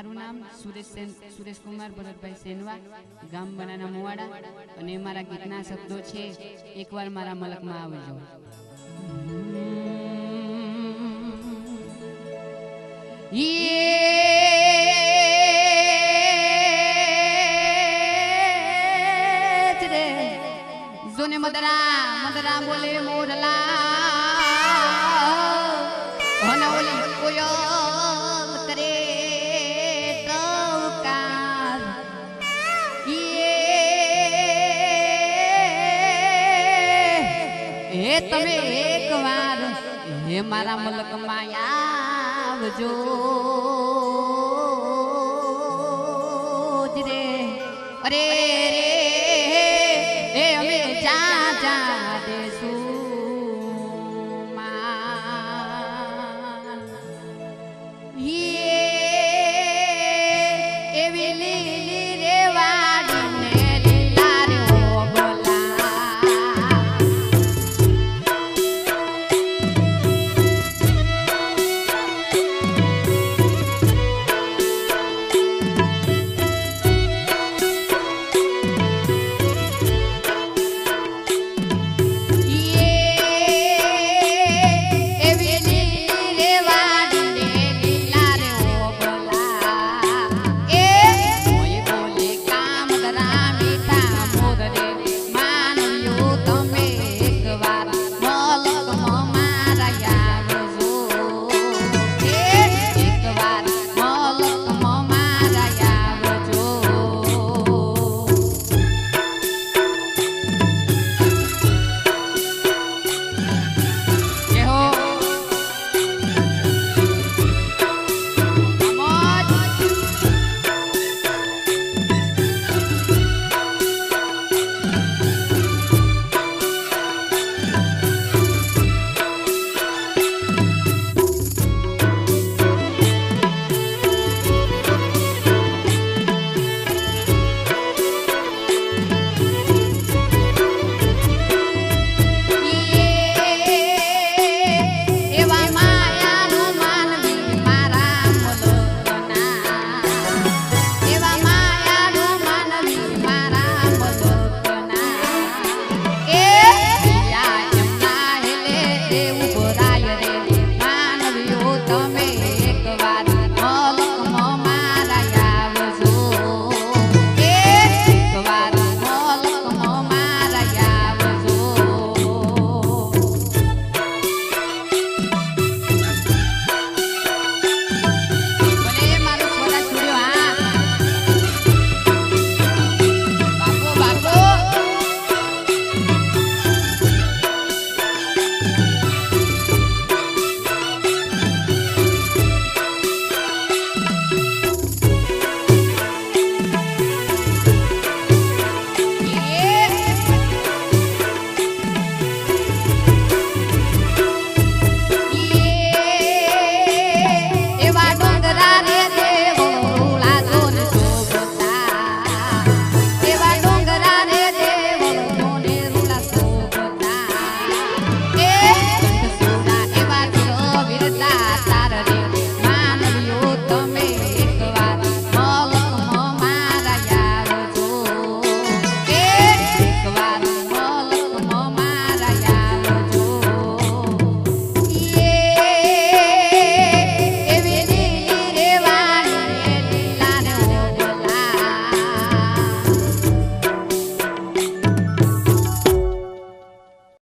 મારું નામ સુરેશ કુમાર ભરતભાઈ સેનવા, ગામ બનાના મોવાડા, અને મારા ગીતના શબ્દો છે એકવાર મારા મલકમાં આવજો. જોને મદરા મદરા બોલે મોરલા હન ઓલી કોયલ કરે તવકાર હે તમે એકવાર હે મારા મલકમાં આવજો રે. અરે રે એ અમે જા જા દેશું માં એવી લીલી